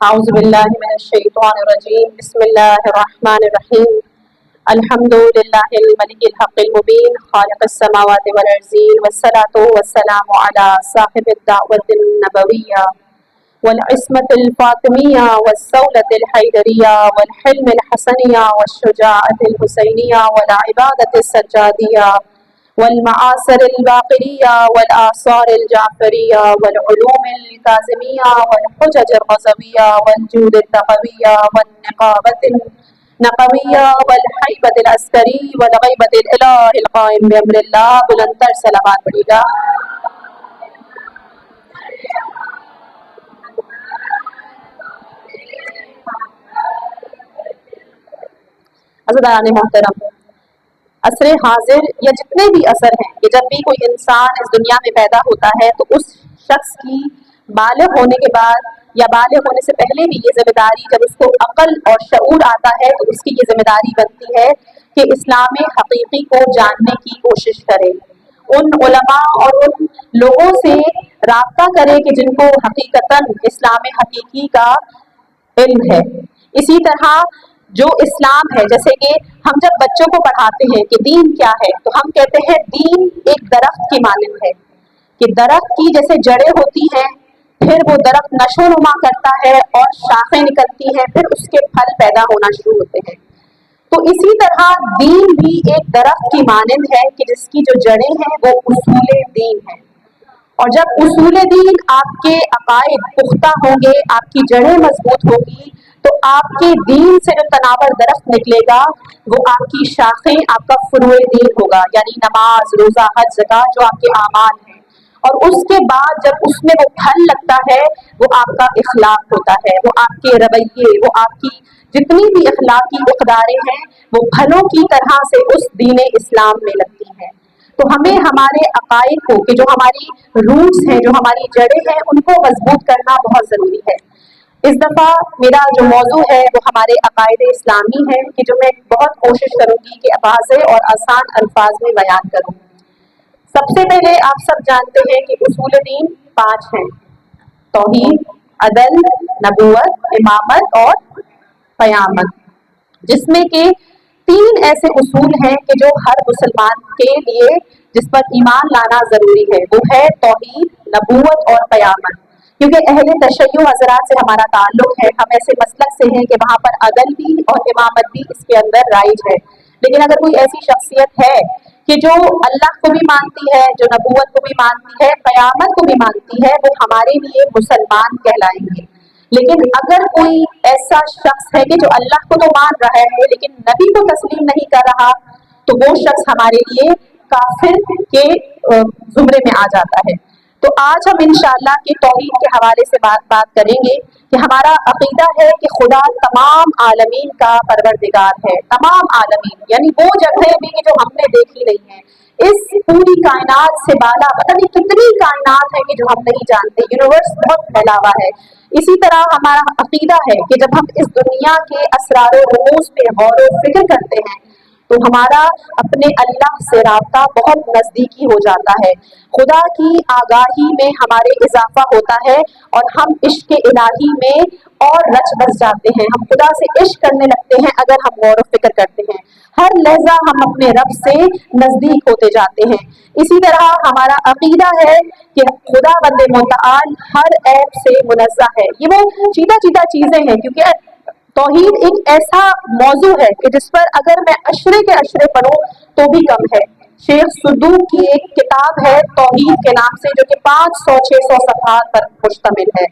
اعوذ باللہ من الشیطان الرجیم بسم اللہ الرحمن الرحیم الحمد للہ الملک الحق المبین خالق السماوات والارضین والصلاة والسلام علی صاحب الدعوة النبویہ والعصمة الفاطمیہ والصولة الحیدریہ والحلم الحسنیہ والشجاعة الحسینیہ والعبادة السجادیہ والمعاصر الباقریہ والآثار الجعفریہ والعلوم الکاظمیہ والحجج الغزویہ والجود التقویہ والنقابۃ النقویہ والحیبۃ العسکری والغیبۃ الالہ القائم بامر اللہ. بلندتر سلامات پڑھیے گا. عزیزان محترم، عصر حاضر یا جتنے بھی عصر ہیں کہ جب بھی کوئی انسان اس دنیا میں پیدا ہوتا ہے تو اس شخص کی بالغ ہونے کے بعد یا بالغ ہونے سے پہلے بھی یہ ذمہ داری، جب اس کو عقل اور شعور آتا ہے تو اس کی یہ ذمہ داری بنتی ہے کہ اسلام حقیقی کو جاننے کی کوشش کرے، ان علماء اور ان لوگوں سے رابطہ کرے کہ جن کو حقیقتاً اسلام حقیقی کا علم ہے. اسی طرح جو اسلام ہے، جیسے کہ ہم جب بچوں کو پڑھاتے ہیں کہ دین کیا ہے تو ہم کہتے ہیں دین ایک درخت کی مانند ہے کہ درخت کی جیسے جڑیں ہوتی ہیں، پھر وہ درخت نشو نما کرتا ہے اور شاخیں نکلتی ہیں، پھر اس کے پھل پیدا ہونا شروع ہوتے ہیں. تو اسی طرح دین بھی ایک درخت کی مانند ہے کہ جس کی جو جڑیں ہیں وہ اصول دین ہیں، اور جب اصول دین آپ کے عقائد پختہ ہوں گے، آپ کی جڑیں مضبوط ہوگی، تو آپ کے دین سے جو تناور درخت نکلے گا وہ آپ کی شاخیں، آپ کا فروع دین ہوگا، یعنی نماز، روزہ، حج، زکوٰۃ جو آپ کے اعمال ہیں. اور اس کے بعد جب اس میں وہ پھل لگتا ہے وہ آپ کا اخلاق ہوتا ہے، وہ آپ کے رویے، وہ آپ کی جتنی بھی اخلاقی اقداریں ہیں وہ پھلوں کی طرح سے اس دین اسلام میں لگتی ہیں. تو ہمیں ہمارے عقائد کو کہ جو ہماری روٹس ہیں، جو ہماری جڑیں ہیں، ان کو مضبوط کرنا بہت ضروری ہے. اس دفعہ میرا جو موضوع ہے وہ ہمارے عقائد اسلامی ہے کہ جو میں بہت کوشش کروں گی کہ واضح اور آسان الفاظ میں بیان کروں. سب سے پہلے آپ سب جانتے ہیں کہ اصول دین 5 ہیں: توحید، عدل، نبوت، امامت اور قیامت، جس میں کہ 3 ایسے اصول ہیں کہ جو ہر مسلمان کے لیے جس پر ایمان لانا ضروری ہے، وہ ہے توحید، نبوت اور قیامت. کیونکہ اہل تشیع حضرات سے ہمارا تعلق ہے، ہم ایسے مسلک سے ہیں کہ وہاں پر عدل بھی اور امامت بھی اس کے اندر رائج ہے. لیکن اگر کوئی ایسی شخصیت ہے کہ جو اللہ کو بھی مانتی ہے، جو نبوت کو بھی مانتی ہے، قیامت کو بھی مانتی ہے، وہ ہمارے لیے مسلمان کہلائیں گے. لیکن اگر کوئی ایسا شخص ہے کہ جو اللہ کو تو مان رہا ہے لیکن نبی کو تسلیم نہیں کر رہا، تو وہ شخص ہمارے لیے کافر کے زمرے میں آ جاتا ہے. تو آج ہم انشاءاللہ کی توحید کے حوالے سے بات کریں گے کہ ہمارا عقیدہ ہے کہ خدا تمام عالمین کا پروردگار ہے. تمام عالمین یعنی وہ جگہیں بھی کہ جو ہم نے دیکھی نہیں ہیں، اس پوری کائنات سے بالا پتہ نہیں کتنی کائنات ہے کہ جو ہم نہیں جانتے، یونیورس بہت پھیلا ہوا ہے. اسی طرح ہمارا عقیدہ ہے کہ جب ہم اس دنیا کے اسرار و رموز پہ غور و فکر کرتے ہیں تو ہمارا اپنے اللہ سے رابطہ بہت نزدیکی ہو جاتا ہے. خدا کی آگاہی میں ہمارے اضافہ ہوتا ہے اور ہم عشق الہی میں اور رچ بس جاتے ہیں. ہم خدا سے عشق کرنے لگتے ہیں اگر ہم غور و فکر کرتے ہیں. ہر لحظہ ہم اپنے رب سے نزدیک ہوتے جاتے ہیں. اسی طرح ہمارا عقیدہ ہے کہ خدا بند متعال ہر عیب سے منزہ ہے. یہ وہ چیدہ چیزیں ہیں، کیونکہ توحید ایک ایسا موضوع ہے کہ جس پر اگر میں اشرے کے اشرے پڑھوں تو بھی کم ہے. شیخ صدوق کی ایک کتاب ہے توحید کے نام سے، جو کہ 500-600 صفحات پر مشتمل ہے.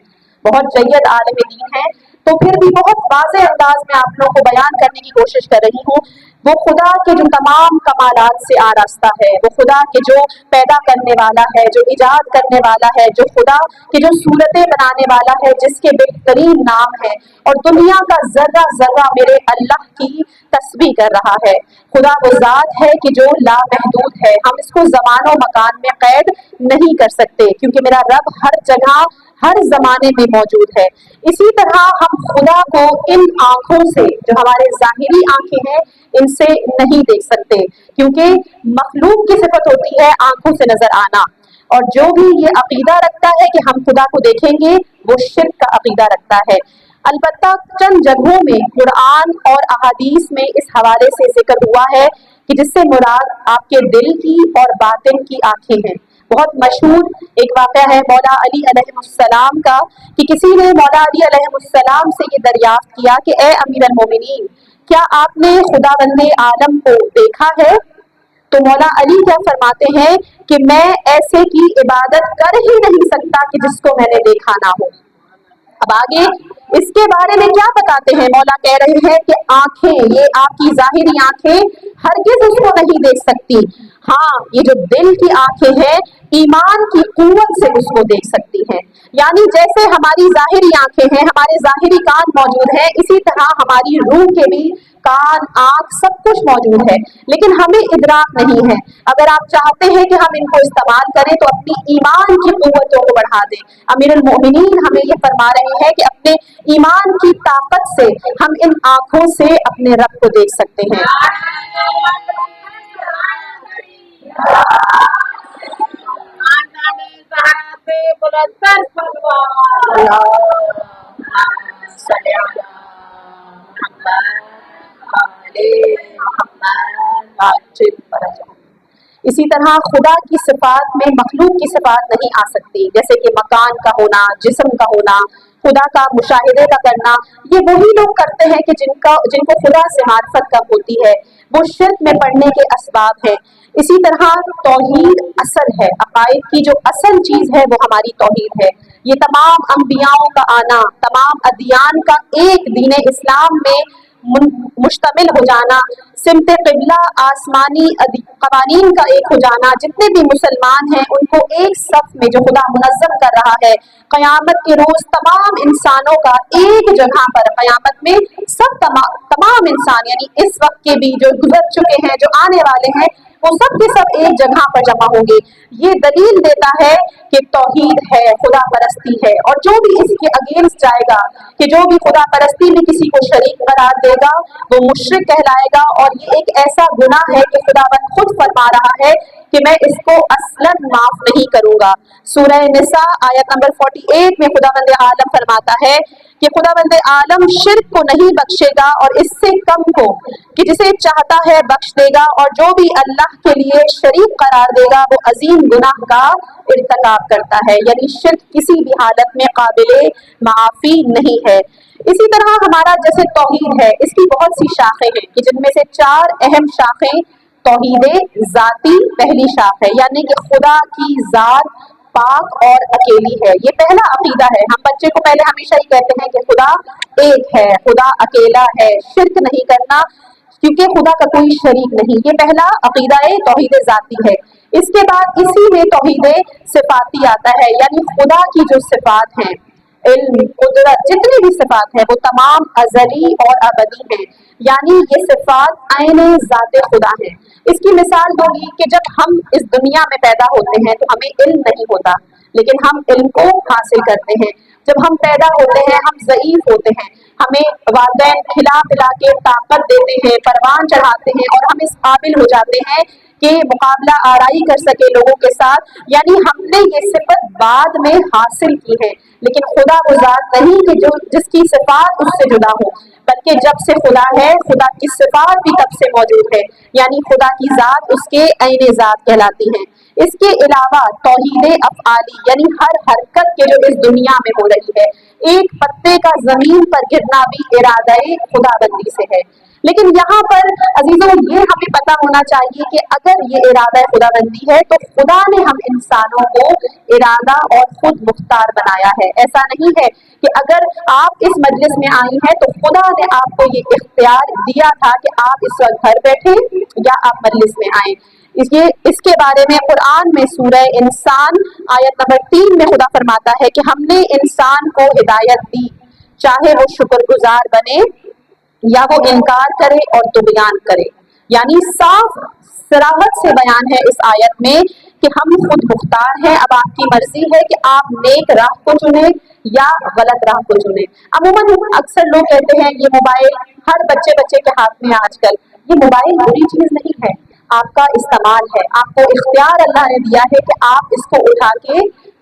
بہت جید عالم دین ہے، تو پھر بھی بہت واضح انداز میں آپ لوگوں کو بیان کرنے کی کوشش کر رہی ہوں. وہ خدا کے جو تمام کمالات سے آراستہ ہے، وہ خدا کے جو پیدا کرنے والا ہے، جو ایجاد کرنے والا ہے، جو خدا کے جو صورتیں بنانے والا ہے، جس کے بہترین نام ہے، اور دنیا کا ذرہ ذرہ میرے اللہ کی تسبیح کر رہا ہے. خدا وہ ذات ہے کہ جو لامحدود ہے، ہم اس کو زمان و مکان میں قید نہیں کر سکتے کیونکہ میرا رب ہر جگہ ہر زمانے میں موجود ہے. اسی طرح ہم خدا کو ان آنکھوں سے جو ہمارے ظاہری آنکھیں ہیں ان سے نہیں دیکھ سکتے، کیونکہ مخلوق کی صفت ہوتی ہے آنکھوں سے نظر آنا. اور جو بھی یہ عقیدہ رکھتا ہے کہ ہم خدا کو دیکھیں گے وہ شرک کا عقیدہ رکھتا ہے. البتہ چند جگہوں میں قرآن اور احادیث میں اس حوالے سے ذکر ہوا ہے کہ جس سے مراد آپ کے دل کی اور باطن کی آنکھیں ہیں۔ بہت مشہور ایک واقعہ ہے مولا علی علیہ السلام کا کہ کسی نے مولا علی علیہ السلام سے یہ دریافت کیا کہ اے امیر المومنین، کیا آپ نے خداوند عالم کو دیکھا ہے؟ تو مولا علی کیا فرماتے ہیں کہ میں ایسے کی عبادت کر ہی نہیں سکتا کہ جس کو میں نے دیکھا نہ ہو۔ اب آگے اس کے بارے میں کیا بتاتے ہیں؟ مولا کہہ رہے ہیں کہ آنکھیں، یہ آپ کی ظاہری آنکھیں ہرگز اس کو نہیں دیکھ سکتی، ہاں یہ جو دل کی آنکھیں ہیں ایمان کی قوت سے اس کو دیکھ سکتی ہیں۔ یعنی جیسے ہماری ظاہری آنکھیں ہیں، ہمارے ظاہری کان موجود ہیں، اسی طرح ہماری روح کے بھی کان، آنکھ سب کچھ موجود ہے، لیکن ہمیں ادراک نہیں ہے۔ اگر آپ چاہتے ہیں کہ ہم ان کو استعمال کریں تو اپنی ایمان کی قوتوں کو بڑھا دیں۔ امیر المومنین ہمیں یہ فرما رہے ہیں کہ اپنے ایمان کی طاقت سے ہم ان آنکھوں سے اپنے رب کو دیکھ سکتے ہیں۔ اسی طرح خدا کی صفات میں مخلوق کی صفات نہیں آ سکتی، جیسے کہ مکان کا ہونا، جسم کا ہونا، خدا کا مشاہدے کا کرنا۔ یہ وہی لوگ کرتے ہیں کہ جن کو خدا سے معرفت کم ہوتی ہے، وہ شرک میں پڑنے کے اسباب ہیں۔ اسی طرح توحید اصل ہے، عقائد کی جو اصل چیز ہے وہ ہماری توحید ہے۔ یہ تمام انبیاؤں کا آنا، تمام ادیان کا ایک دین اسلام میں مشتمل ہو جانا، سمت قبلہ آسمانی قوانین کا ایک ہو جانا، جتنے بھی مسلمان ہیں ان کو ایک صف میں جو خدا منظم کر رہا ہے، قیامت کے روز تمام انسانوں کا ایک جگہ پر، قیامت میں سب تمام انسان یعنی اس وقت کے بھی جو گزر چکے ہیں، جو آنے والے ہیں، وہ سب کے سب ایک جگہ پر جمع ہوں گے۔ یہ دلیل دیتا ہے کہ توحید ہے، خدا پرستی ہے، اور جو بھی اس کے اگینسٹ جائے گا، کہ جو بھی خدا پرستی میں کسی کو شریک قرار دے گا وہ مشرک کہلائے گا، اور یہ ایک ایسا گناہ ہے کہ خداوند خود فرما رہا ہے کہ میں اس کو اصلاً معاف نہیں کروں گا۔ سورہ نساء آیت نمبر 48 میں خداوند عالم فرماتا ہے کہ خداوند عالم شرک کو نہیں بخشے گا اور اس سے کم کو کہ جسے چاہتا ہے بخش دے گا، اور جو بھی اللہ کے لیے شریک قرار دے گا وہ عظیم گناہ کا ارتکاب کرتا ہے۔ یعنی شرک کسی بھی حالت میں قابل معافی نہیں ہے۔ اسی طرح ہمارا جیسے توحید ہے، اس کی بہت سی شاخیں ہیں کہ جن میں سے 4 اہم شاخیں توحید ذاتی پہلی شاخ ہے، یعنی کہ خدا کی ذات پاک اور اکیلی ہے۔ یہ پہلا عقیدہ ہے۔ ہم بچے کو پہلے ہمیشہ ہی کہتے ہیں کہ خدا ایک ہے، خدا اکیلا ہے، شرک نہیں کرنا کیونکہ خدا کا کوئی شریک نہیں۔ یہ پہلا عقیدہ توحید ذاتی ہے۔ اس کے بعد اسی میں توحید صفاتی آتا ہے، یعنی خدا کی جو صفات ہیں، علم، قدرت، جتنی بھی صفات ہیں وہ تمام ازلی اور ابدی ہیں، یعنی یہ صفات عین ذات خدا ہیں۔ اس کی مثال دو گی کہ جب ہم اس دنیا میں پیدا ہوتے ہیں تو ہمیں علم نہیں ہوتا، لیکن ہم علم کو حاصل کرتے ہیں۔ جب ہم پیدا ہوتے ہیں ہم ضعیف ہوتے ہیں، ہمیں والدین کھلا پلا کے طاقت دیتے ہیں، پروان چڑھاتے ہیں، اور ہم اس قابل ہو جاتے ہیں کہ مقابلہ آرائی کر سکے لوگوں کے ساتھ، یعنی ہم نے یہ صفت بعد میں حاصل کی ہے۔ لیکن خدا وہ ذات نہیں کہ جس کی صفات اس سے جدا ہو، بلکہ جب سے خدا ہے خدا کی صفات بھی تب سے موجود ہے، یعنی خدا کی ذات اس کے عین ذات کہلاتی ہے۔ اس کے علاوہ توحید افعالی یعنی ہر حرکت کے جو اس دنیا میں ہو رہی ہے، ایک پتے کا زمین پر گرنا بھی ارادہ خدا بندی سے ہے۔ لیکن یہاں پر عزیزوں یہ ہمیں پتہ ہونا چاہیے کہ اگر یہ ارادہ خدا بندی ہے تو خدا نے ہم انسانوں کو ارادہ اور خود مختار بنایا ہے۔ ایسا نہیں ہے کہ اگر آپ اس مجلس میں آئی ہیں تو خدا نے آپ کو یہ اختیار دیا تھا کہ آپ اس وقت گھر بیٹھے یا آپ مجلس میں آئیں۔ اس کے بارے میں قرآن میں سورہ انسان آیت نمبر 3 میں خدا فرماتا ہے کہ ہم نے انسان کو ہدایت دی، چاہے وہ شکر گزار بنے یا وہ انکار کرے اور طغیان کرے۔ یعنی صاف صراحت سے بیان ہے اس آیت میں کہ ہم خود مختار ہیں، اب آپ کی مرضی ہے کہ آپ نیک راہ کو چنیں یا غلط راہ کو چنیں۔ عموماً اکثر لوگ کہتے ہیں یہ موبائل ہر بچے کے ہاتھ میں آج کل، یہ موبائل بری چیز نہیں ہے، آپ کا استعمال ہے، آپ کو اختیار اللہ نے دیا ہے کہ آپ اس کو اٹھا کے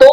2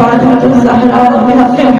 فاطمة الزهراء بحق